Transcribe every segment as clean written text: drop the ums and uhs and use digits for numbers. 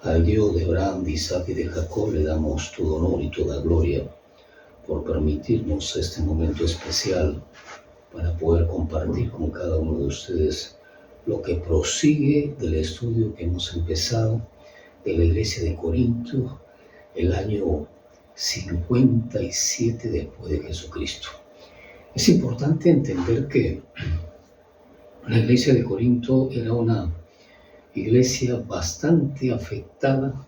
Al Dios de Abraham, de Isaac y de Jacob le damos todo honor y toda gloria por permitirnos este momento especial para poder compartir con cada uno de ustedes lo que prosigue del estudio que hemos empezado de la iglesia de Corinto, el año 57 después de Jesucristo. Es importante entender que la iglesia de Corinto era una iglesia bastante afectada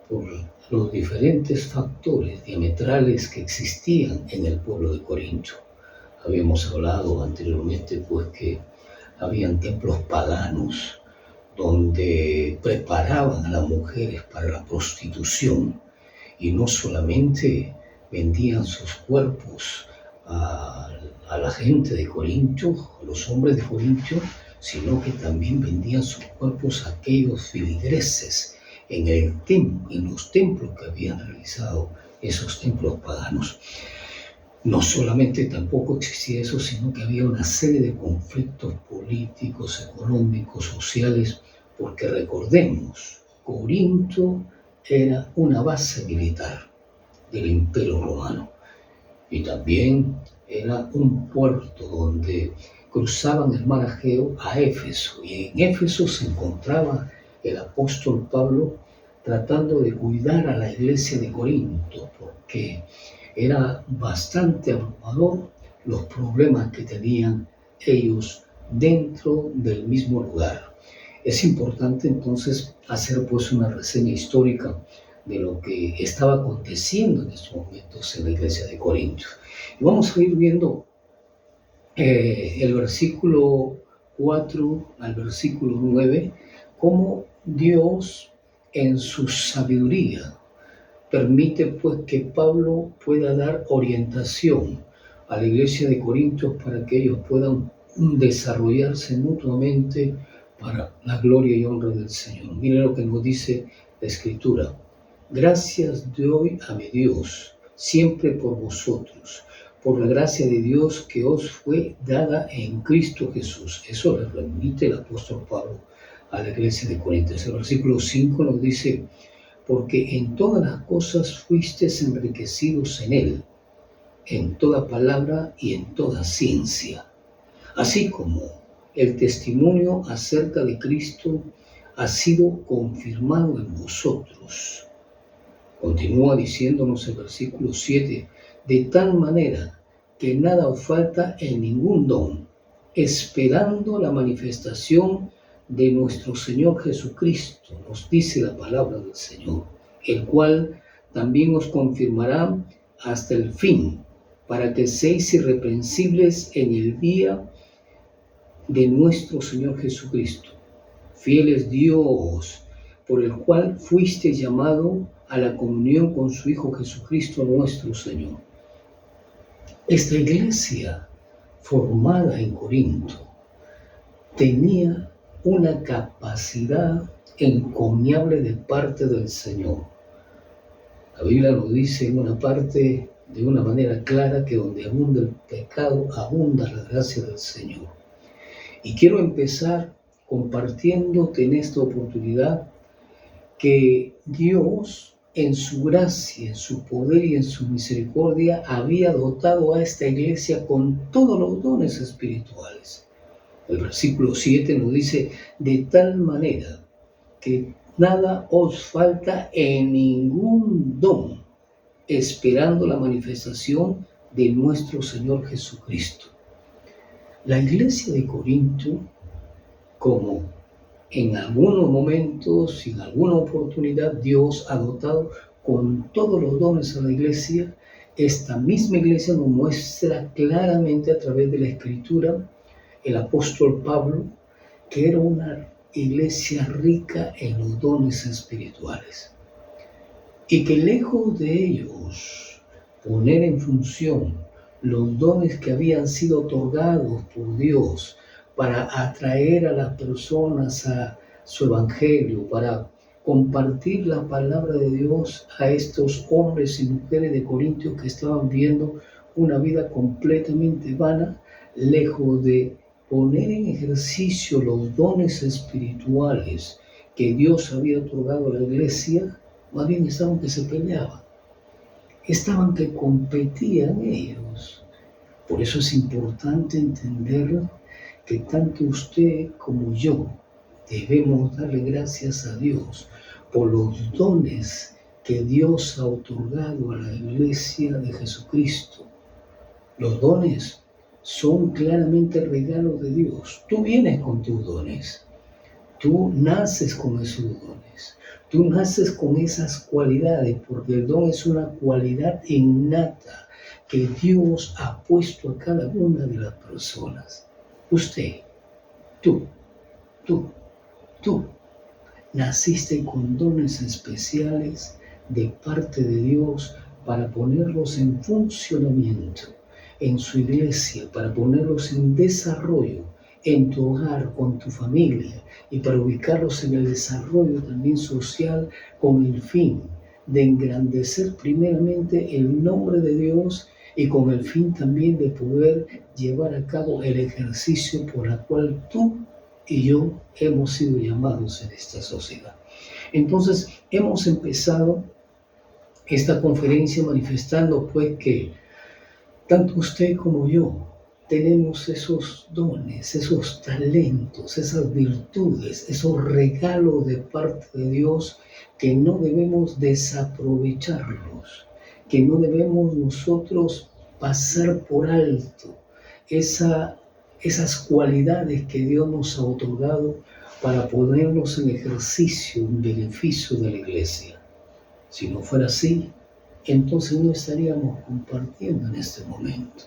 por los diferentes factores diametrales que existían en el pueblo de Corinto. Habíamos hablado anteriormente pues que habían templos paganos donde preparaban a las mujeres para la prostitución y no solamente vendían sus cuerpos a la gente de Corinto, a los hombres de Corinto, sino que también vendían sus cuerpos a aquellos feligreses en los templos que habían realizado esos templos paganos. No solamente tampoco existía eso, sino que había una serie de conflictos políticos, económicos, sociales, porque recordemos, Corinto era una base militar del Imperio Romano y también era un puerto donde cruzaban el mar Egeo a Éfeso, y en Éfeso se encontraba el apóstol Pablo tratando de cuidar a la iglesia de Corinto, porque era bastante abrumador los problemas que tenían ellos dentro del mismo lugar. Es importante entonces hacer pues una reseña histórica de lo que estaba aconteciendo en estos momentos en la iglesia de Corinto. Y vamos a ir viendo el versículo 4 al versículo 9, cómo Dios en su sabiduría permite pues que Pablo pueda dar orientación a la iglesia de Corintios para que ellos puedan desarrollarse mutuamente para la gloria y honra del Señor. Miren lo que nos dice la Escritura. Gracias doy a mi Dios siempre por vosotros, por la gracia de Dios que os fue dada en Cristo Jesús. Eso le remite el apóstol Pablo a la iglesia de Corintios. El versículo 5 nos dice, porque en todas las cosas fuisteis enriquecidos en Él, en toda palabra y en toda ciencia, así como el testimonio acerca de Cristo ha sido confirmado en vosotros. Continúa diciéndonos el versículo 7, de tal manera que nada os falta en ningún don, esperando la manifestación de nuestro Señor Jesucristo, nos dice la palabra del Señor, el cual también os confirmará hasta el fin, para que seáis irreprensibles en el día de nuestro Señor Jesucristo. Fiel es Dios, por el cual fuiste llamado a la comunión con su Hijo Jesucristo nuestro Señor. Esta iglesia formada en Corinto tenía una capacidad encomiable de parte del Señor. La Biblia lo dice en una parte de una manera clara que donde abunda el pecado, abunda la gracia del Señor. Y quiero empezar compartiéndote en esta oportunidad que Dios en su gracia, en su poder y en su misericordia había dotado a esta iglesia con todos los dones espirituales. El versículo 7 nos dice, de tal manera que nada os falta en ningún don, esperando la manifestación de nuestro Señor Jesucristo. La iglesia de Corinto, como en algunos momentos, en alguna oportunidad, Dios ha dotado con todos los dones a la iglesia, esta misma iglesia nos muestra claramente a través de la Escritura el apóstol Pablo, que era una iglesia rica en los dones espirituales y que lejos de ellos poner en función los dones que habían sido otorgados por Dios para atraer a las personas a su evangelio, para compartir la palabra de Dios a estos hombres y mujeres de Corintios que estaban viviendo una vida completamente vana, lejos de poner en ejercicio los dones espirituales que Dios había otorgado a la iglesia, más bien estaban que se peleaban, estaban que competían ellos. Por eso es importante entender que tanto usted como yo debemos darle gracias a Dios por los dones que Dios ha otorgado a la iglesia de Jesucristo. Los dones son claramente regalos de Dios. Tú vienes con tus dones. Tú naces con esos dones. Tú naces con esas cualidades, porque el don es una cualidad innata que Dios ha puesto a cada una de las personas. Usted, tú, tú, naciste con dones especiales de parte de Dios para ponerlos en funcionamiento en su iglesia, para ponerlos en desarrollo en tu hogar, con tu familia, y para ubicarlos en el desarrollo también social con el fin de engrandecer primeramente el nombre de Dios y con el fin también de poder llevar a cabo el ejercicio por el cual tú y yo hemos sido llamados en esta sociedad. Entonces, hemos empezado esta conferencia manifestando pues que tanto usted como yo tenemos esos dones, esos talentos, esas virtudes, esos regalos de parte de Dios que no debemos desaprovecharlos, que no debemos nosotros pasar por alto esas cualidades que Dios nos ha otorgado para ponernos en ejercicio, en beneficio de la iglesia. Si no fuera así, entonces no estaríamos compartiendo en este momento.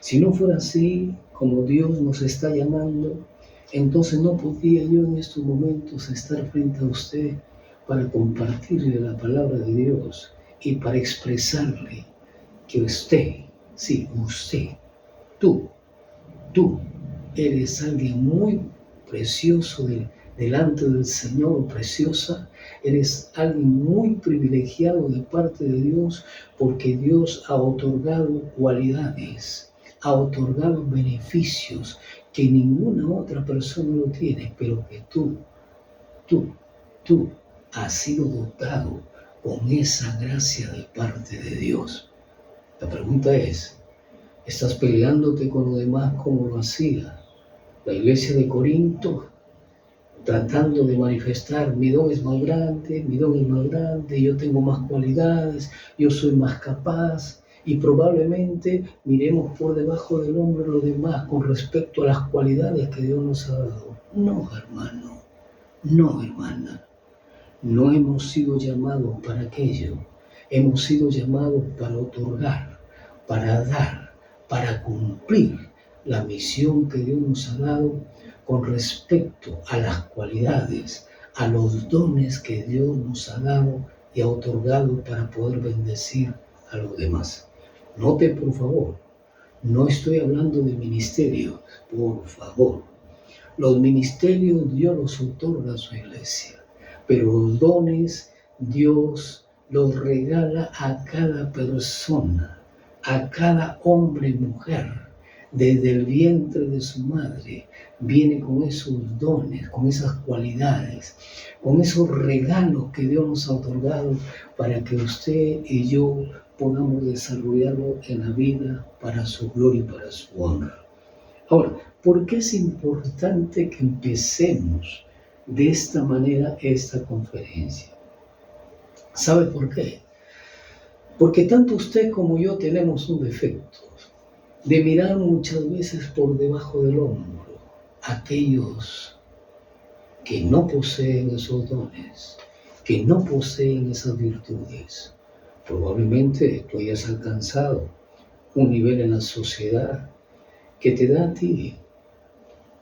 Si no fuera así, como Dios nos está llamando, entonces no podría yo en estos momentos estar frente a usted para compartirle la palabra de Dios y para expresarle que usted, sí, usted, tú, eres alguien muy precioso delante del Señor, preciosa. Eres alguien muy privilegiado de parte de Dios, porque Dios ha otorgado cualidades, ha otorgado beneficios que ninguna otra persona lo tiene, pero que tú has sido dotado con esa gracia de parte de Dios. La pregunta es, ¿estás peleándote con los demás como lo hacía la iglesia de Corinto? Tratando de manifestar, mi don es más grande, yo tengo más cualidades, yo soy más capaz, y probablemente miremos por debajo del hombro los demás con respecto a las cualidades que Dios nos ha dado. No, hermano, no, hermana, no hemos sido llamados para aquello, hemos sido llamados para otorgar, para dar, para cumplir la misión que Dios nos ha dado con respecto a las cualidades, a los dones que Dios nos ha dado y ha otorgado para poder bendecir a los demás. Note, por favor, no estoy hablando de ministerios, por favor. Los ministerios Dios los otorga a su iglesia, pero los dones Dios los regala a cada persona, a cada hombre y mujer. Desde el vientre de su madre viene con esos dones, con esas cualidades, con esos regalos que Dios nos ha otorgado para que usted y yo podamos desarrollarlo en la vida para su gloria y para su honra. Ahora, ¿por qué es importante que empecemos de esta manera esta conferencia? ¿Sabe por qué? Porque tanto usted como yo tenemos un defecto de mirar muchas veces por debajo del hombro a aquellos que no poseen esos dones, que no poseen esas virtudes. Probablemente tú hayas alcanzado un nivel en la sociedad que te da a ti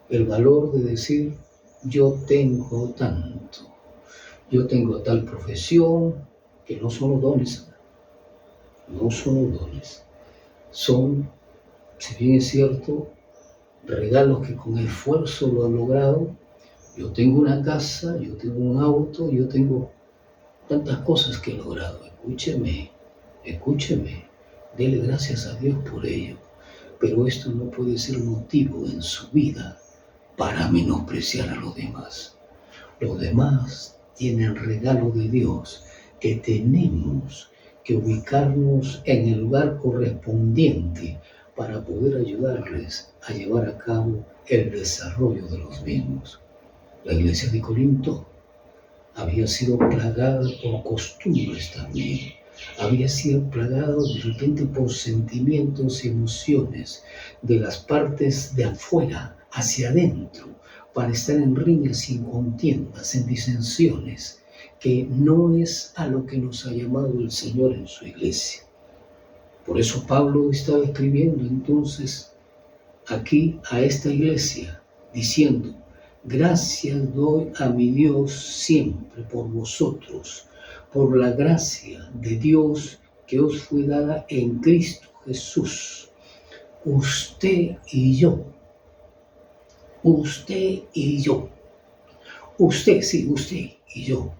el valor de decir, yo tengo tanto, yo tengo tal profesión, que no son los dones, son, si bien es cierto, regalos que con esfuerzo lo han logrado. Yo tengo una casa, yo tengo un auto, yo tengo tantas cosas que he logrado. Escúcheme, dele gracias a Dios por ello. Pero esto no puede ser motivo en su vida para menospreciar a los demás. Los demás tienen regalo de Dios que tenemos que ubicarnos en el lugar correspondiente para poder ayudarles a llevar a cabo el desarrollo de los mismos. La iglesia de Corinto había sido plagada por costumbres también. Había sido plagada de repente por sentimientos y emociones de las partes de afuera hacia adentro, para estar en riñas y en contiendas, en disensiones, que no es a lo que nos ha llamado el Señor en su iglesia. Por eso Pablo estaba escribiendo entonces aquí a esta iglesia, diciendo: gracias doy a mi Dios siempre por vosotros, por la gracia de Dios que os fue dada en Cristo Jesús. Usted y yo, usted y yo, usted y yo,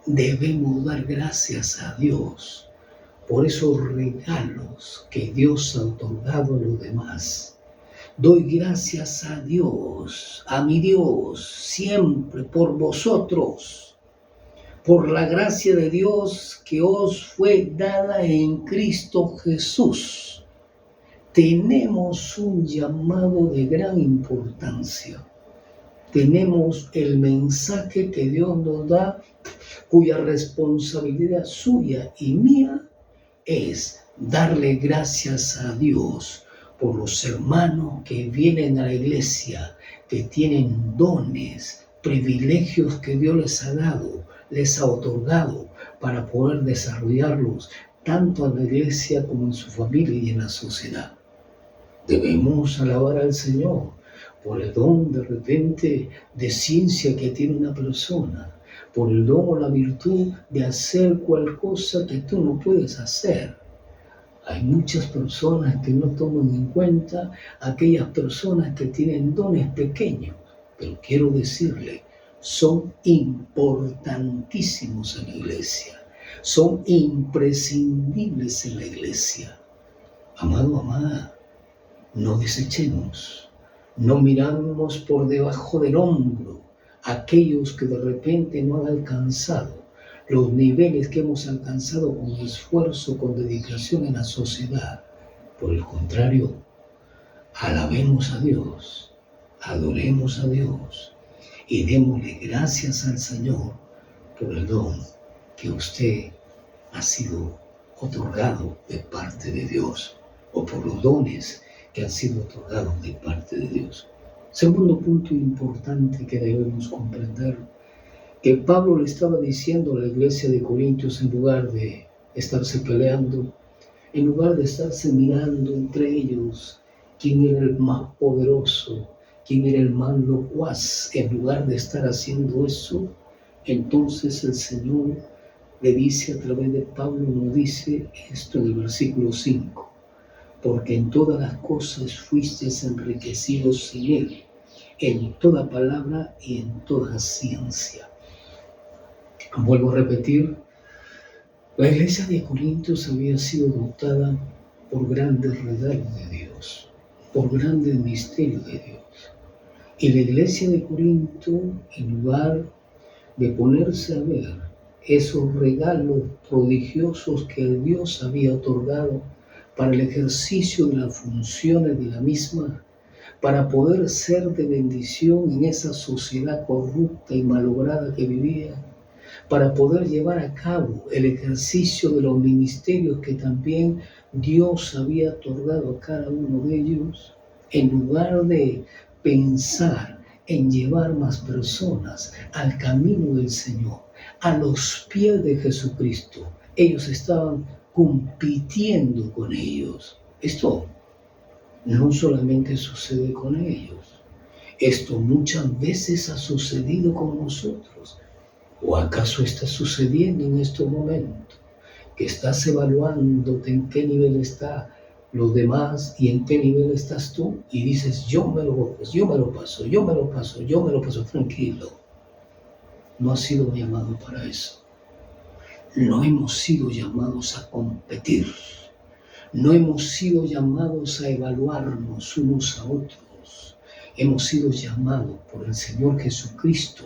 debemos dar gracias a Dios por esos regalos que Dios ha otorgado a los demás. Doy gracias a Dios, a mi Dios, siempre por vosotros, por la gracia de Dios que os fue dada en Cristo Jesús. Tenemos un llamado de gran importancia. Tenemos el mensaje que Dios nos da, cuya responsabilidad suya y mía es darle gracias a Dios por los hermanos que vienen a la iglesia, que tienen dones, privilegios que Dios les ha dado, les ha otorgado para poder desarrollarlos tanto en la iglesia como en su familia y en la sociedad. Debemos alabar al Señor por el don de repente de ciencia que tiene una persona, por el don o la virtud de hacer cualquier cosa que tú no puedes hacer. Hay muchas personas que no toman en cuenta aquellas personas que tienen dones pequeños, pero quiero decirle, son importantísimos en la iglesia, son imprescindibles en la iglesia. Amado, amada, no desechemos, no miramos por debajo del hombro a aquellos que de repente no han alcanzado los niveles que hemos alcanzado con esfuerzo, con dedicación en la sociedad. Por el contrario, alabemos a Dios, adoremos a Dios y démosle gracias al Señor por el don que usted ha sido otorgado de parte de Dios, o por los dones que han sido otorgados de parte de Dios. Segundo punto importante que debemos comprender, que Pablo le estaba diciendo a la iglesia de Corintios, en lugar de estarse peleando, en lugar de estarse mirando entre ellos quién era el más poderoso, quién era el más locuaz, en lugar de estar haciendo eso, entonces el Señor le dice a través de Pablo, nos dice esto en el versículo 5, porque en todas las cosas fuisteis enriquecidos en Él, en toda palabra y en toda ciencia. Vuelvo a repetir, la iglesia de Corintios había sido dotada por grandes regalos de Dios, por grandes misterios de Dios. Y la iglesia de Corinto, en lugar de ponerse a ver esos regalos prodigiosos que Dios había otorgado para el ejercicio de las funciones de la misma, para poder ser de bendición en esa sociedad corrupta y malograda que vivía, para poder llevar a cabo el ejercicio de los ministerios que también Dios había otorgado a cada uno de ellos, en lugar de pensar en llevar más personas al camino del Señor, a los pies de Jesucristo, ellos estaban compitiendo con ellos. Esto no solamente sucede con ellos, esto muchas veces ha sucedido con nosotros. ¿O acaso está sucediendo en estos momentos? Que estás evaluándote en qué nivel están los demás y en qué nivel estás tú y dices, yo me lo paso, tranquilo. No has sido llamado para eso. No hemos sido llamados a competir. No hemos sido llamados a evaluarnos unos a otros. Hemos sido llamados por el Señor Jesucristo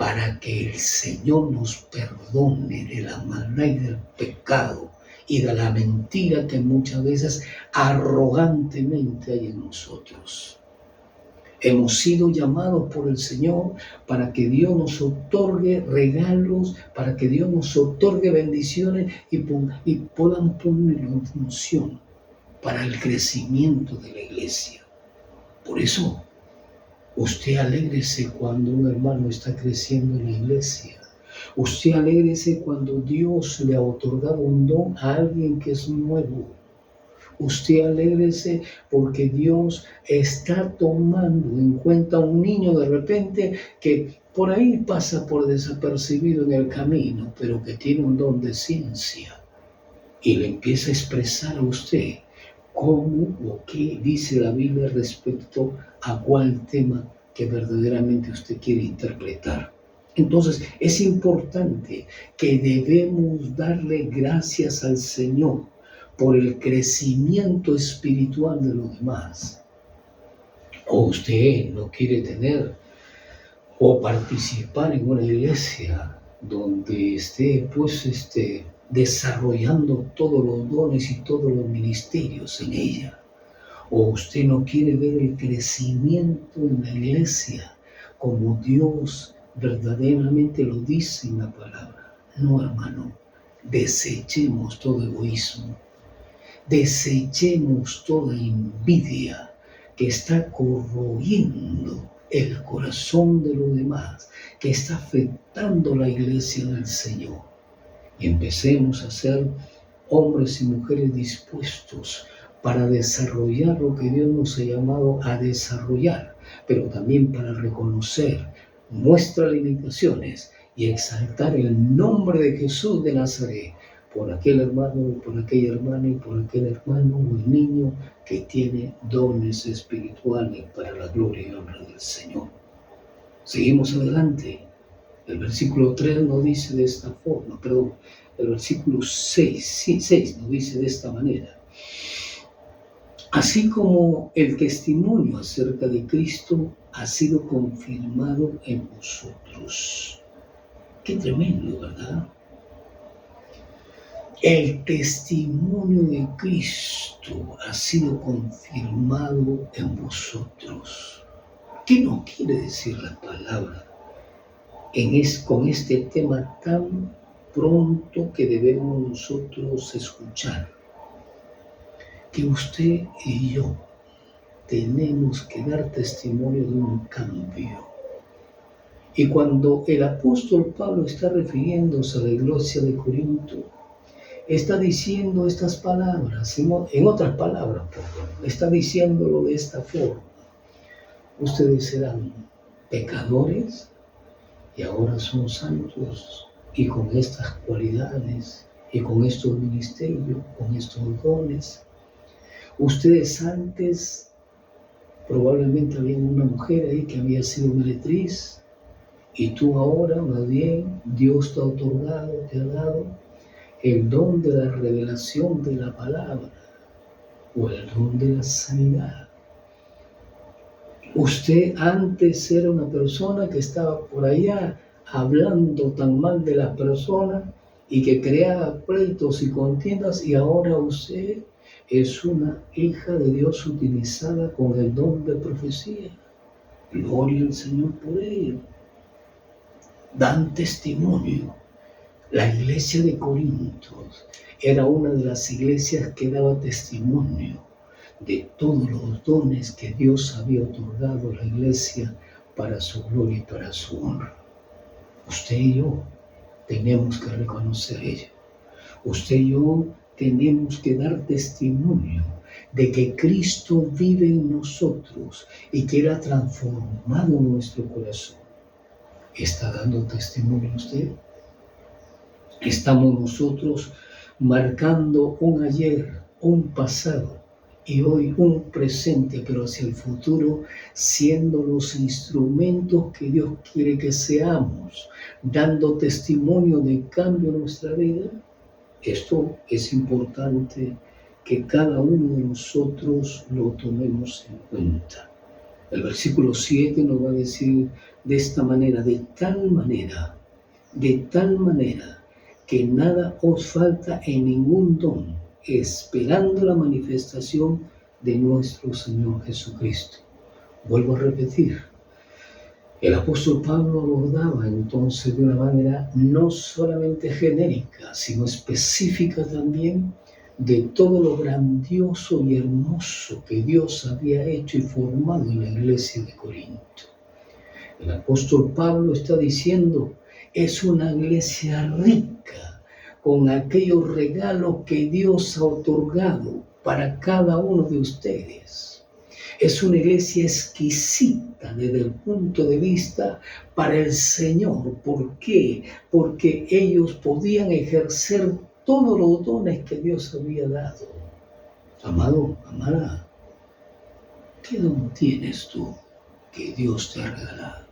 para que el Señor nos perdone de la maldad y del pecado y de la mentira que muchas veces arrogantemente hay en nosotros. Hemos sido llamados por el Señor para que Dios nos otorgue regalos, para que Dios nos otorgue bendiciones y podamos ponerlo en función para el crecimiento de la iglesia. Por eso, usted alégrese cuando un hermano está creciendo en la iglesia. Usted alégrese cuando Dios le ha otorgado un don a alguien que es nuevo. Usted alégrese porque Dios está tomando en cuenta a un niño de repente que por ahí pasa por desapercibido en el camino, pero que tiene un don de ciencia y le empieza a expresar a usted cómo o qué dice la Biblia respecto a cuál tema que verdaderamente usted quiere interpretar. Entonces, es importante que debemos darle gracias al Señor por el crecimiento espiritual de los demás. O usted no quiere tener o participar en una iglesia donde esté desarrollando todos los dones y todos los ministerios en ella. O usted no quiere ver el crecimiento en la iglesia como Dios verdaderamente lo dice en la palabra. No, hermano, desechemos todo egoísmo. Desechemos toda envidia que está corroyendo el corazón de los demás, que está afectando la iglesia del Señor. Y empecemos a ser hombres y mujeres dispuestos para desarrollar lo que Dios nos ha llamado a desarrollar, pero también para reconocer nuestras limitaciones y exaltar el nombre de Jesús de Nazaret por aquel hermano, por aquella hermana y por aquel hermano o el niño que tiene dones espirituales para la gloria y honra del Señor. Seguimos adelante. El versículo 3 nos dice de esta forma, el versículo 6 nos dice de esta manera. Así como el testimonio acerca de Cristo ha sido confirmado en vosotros. Qué tremendo, ¿verdad? El testimonio de Cristo ha sido confirmado en vosotros. ¿Qué nos quiere decir la palabra con este tema tan pronto que debemos nosotros escuchar? Que usted y yo tenemos que dar testimonio de un cambio. Y cuando el apóstol Pablo está refiriéndose a la iglesia de Corinto, está diciendo estas palabras, en otras palabras, está diciéndolo de esta forma. Ustedes serán pecadores y ahora son santos y con estas cualidades y con estos ministerios, con estos dones. Ustedes antes probablemente había una mujer ahí que había sido meretriz y tú ahora más bien Dios te ha otorgado, te ha dado el don de la revelación de la palabra o el don de la sanidad. Usted antes era una persona que estaba por allá hablando tan mal de las personas y que creaba pleitos y contiendas y ahora usted es una hija de Dios utilizada con el don de profecía. Gloria al Señor por ello. Dan testimonio. La iglesia de Corintios era una de las iglesias que daba testimonio de todos los dones que Dios había otorgado a la iglesia para su gloria y para su honra. Usted y yo tenemos que reconocer ello. Usted y yo tenemos que dar testimonio de que Cristo vive en nosotros y que Él ha transformado nuestro corazón. ¿Está dando testimonio usted? Estamos nosotros marcando un ayer, un pasado y hoy un presente, pero hacia el futuro, siendo los instrumentos que Dios quiere que seamos, dando testimonio de cambio en nuestra vida. Esto es importante que cada uno de nosotros lo tomemos en cuenta. El versículo 7 nos va a decir de esta manera, de tal manera, que nada os falta en ningún don, esperando la manifestación de nuestro Señor Jesucristo. Vuelvo a repetir, el apóstol Pablo abordaba entonces de una manera no solamente genérica, sino específica también de todo lo grandioso y hermoso que Dios había hecho y formado en la iglesia de Corinto. El apóstol Pablo está diciendo, es una iglesia rica con aquellos regalos que Dios ha otorgado para cada uno de ustedes. Es una iglesia exquisita desde el punto de vista para el Señor. ¿Por qué? Porque ellos podían ejercer todos los dones que Dios había dado. Amado, amada, ¿qué don tienes tú que Dios te ha regalado?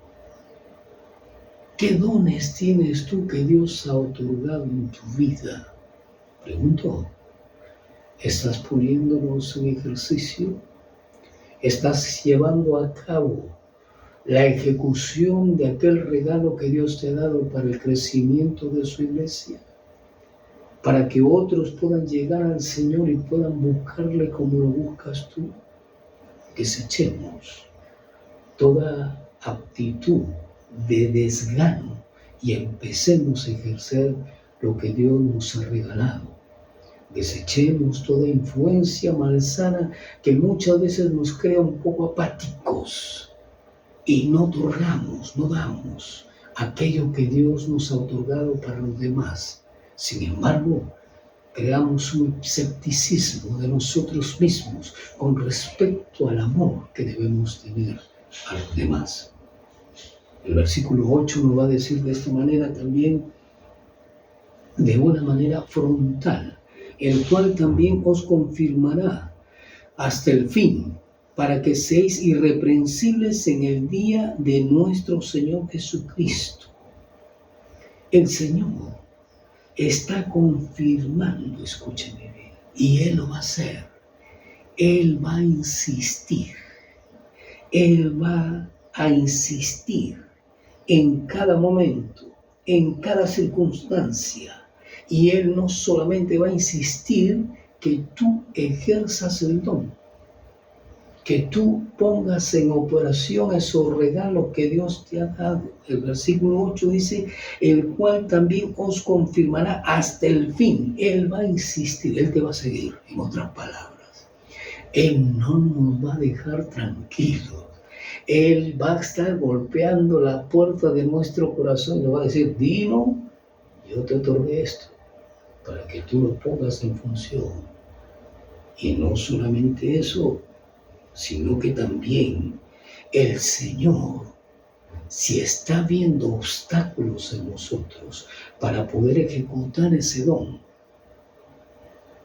¿Qué dones tienes tú que Dios ha otorgado en tu vida? Pregunto, ¿estás poniéndolos en ejercicio? ¿Estás llevando a cabo la ejecución de aquel regalo que Dios te ha dado para el crecimiento de su iglesia? Para que otros puedan llegar al Señor y puedan buscarle como lo buscas tú. Desechemos toda aptitud de desgano y empecemos a ejercer lo que Dios nos ha regalado. Desechemos toda influencia malsana que muchas veces nos crea un poco apáticos y no otorgamos, no damos aquello que Dios nos ha otorgado para los demás. Sin embargo, creamos un escepticismo de nosotros mismos con respecto al amor que debemos tener a los demás. El versículo 8 nos va a decir de esta manera también, de una manera frontal, el cual también os confirmará hasta el fin, para que seáis irreprensibles en el día de nuestro Señor Jesucristo. El Señor está confirmando, escúcheme bien, y Él lo va a hacer. Él va a insistir. Él va a insistir en cada momento, en cada circunstancia. Y Él no solamente va a insistir que tú ejerzas el don, que tú pongas en operación esos regalos que Dios te ha dado. El versículo 8 dice, el cual también os confirmará hasta el fin. Él va a insistir, Él te va a seguir, en otras palabras. Él no nos va a dejar tranquilos. Él va a estar golpeando la puerta de nuestro corazón y nos va a decir, Dino, yo te otorgué esto para que tú lo pongas en función. Y no solamente eso, sino que también el Señor, si está viendo obstáculos en nosotros para poder ejecutar ese don,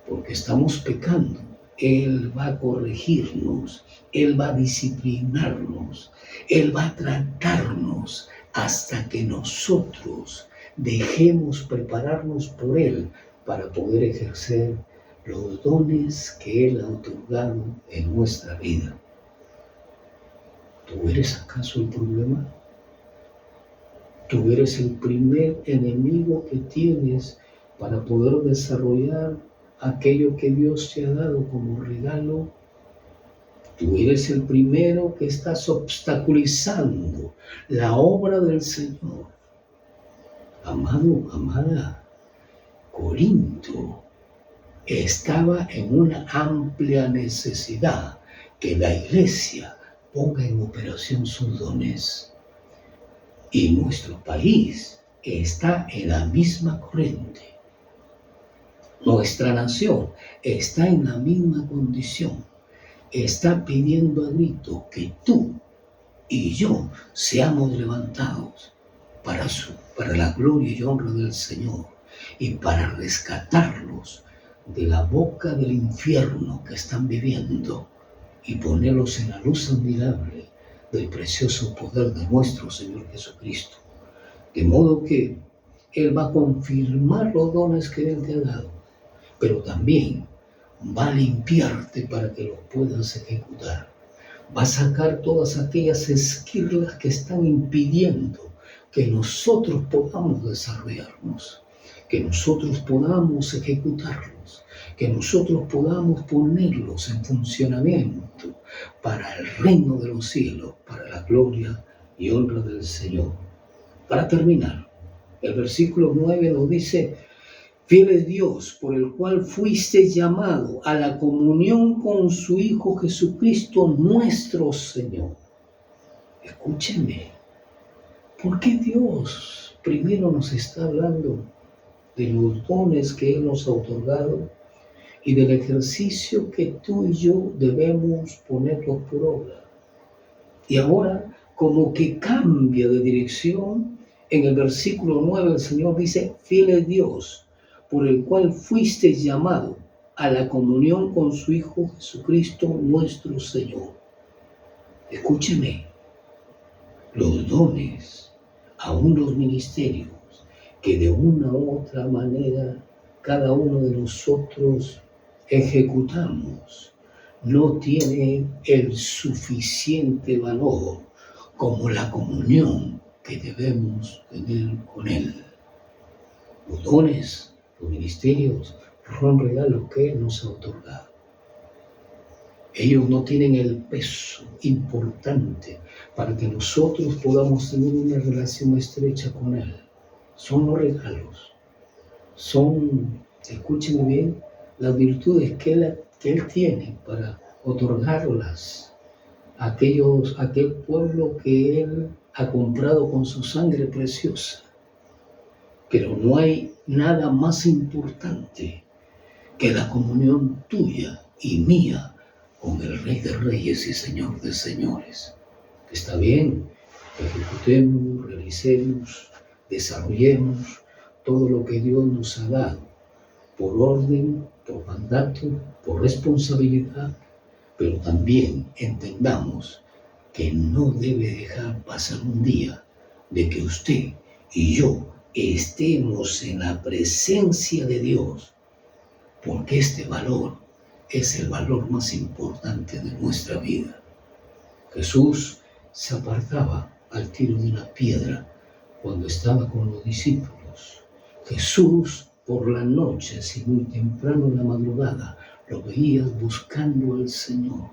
porque estamos pecando, Él va a corregirnos, Él va a disciplinarnos, Él va a tratarnos hasta que nosotros dejemos prepararnos por Él para poder ejercer los dones que Él ha otorgado en nuestra vida. ¿Tú eres acaso el problema? ¿Tú eres el primer enemigo que tienes para poder desarrollar aquello que Dios te ha dado como regalo? Tú eres el primero que estás obstaculizando la obra del Señor. Amado, amada, Corinto estaba en una amplia necesidad que la iglesia ponga en operación sus dones. Y nuestro país está en la misma corriente. Nuestra nación está en la misma condición. Está pidiendo a grito que tú y yo seamos levantados para la gloria y honra del Señor y para rescatarlos de la boca del infierno que están viviendo y ponerlos en la luz admirable del precioso poder de nuestro Señor Jesucristo. De modo que Él va a confirmar los dones que Él te ha dado, pero también va a limpiarte para que los puedas ejecutar. Va a sacar todas aquellas esquirlas que están impidiendo que nosotros podamos desarrollarnos, que nosotros podamos ejecutarlos, que nosotros podamos ponerlos en funcionamiento para el reino de los cielos, para la gloria y honra del Señor. Para terminar, el versículo 9 nos dice: fiel es Dios, por el cual fuiste llamado a la comunión con su Hijo Jesucristo, nuestro Señor. Escúchenme, ¿por qué Dios primero nos está hablando de los dones que Él nos ha otorgado y del ejercicio que tú y yo debemos ponerlos por obra? Y ahora, como que cambia de dirección, en el versículo 9 el Señor dice: fiel es Dios, por el cual fuiste llamado a la comunión con su Hijo Jesucristo, nuestro Señor. Escúcheme, los dones, aún los ministerios, que de una u otra manera cada uno de nosotros ejecutamos, no tiene el suficiente valor como la comunión que debemos tener con Él. Los dones, los ministerios, son regalos que Él nos ha otorgado. Ellos no tienen el peso importante para que nosotros podamos tener una relación estrecha con Él. Son los regalos, son, escúchenme bien, las virtudes que Él tiene para otorgarlas a aquel pueblo que Él ha comprado con su sangre preciosa. Pero no hay nada más importante que la comunión tuya y mía con el Rey de Reyes y Señor de Señores. Está bien, ejecutemos, realicemos, desarrollemos todo lo que Dios nos ha dado, por orden, por mandato, por responsabilidad, pero también entendamos que no debe dejar pasar un día de que usted y yo estemos en la presencia de Dios, porque este valor es el valor más importante de nuestra vida. Jesús se apartaba al tiro de una piedra cuando estaba con los discípulos. Jesús por la noche, si muy temprano en la madrugada, lo veías buscando al Señor.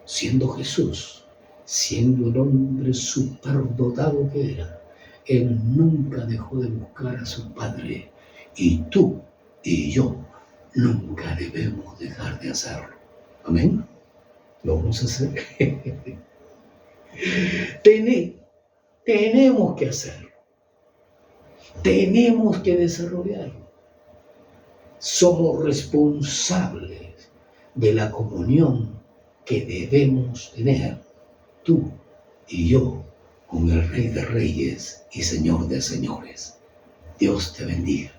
Siendo Jesús, siendo el hombre superdotado que era, Él nunca dejó de buscar a su Padre. Y tú y yo nunca debemos dejar de hacerlo. Amén. Lo vamos a hacer. Tenemos que hacerlo. Tenemos que desarrollarlo. Somos responsables de la comunión que debemos tener tú y yo con el Rey de Reyes y Señor de Señores. Dios te bendiga.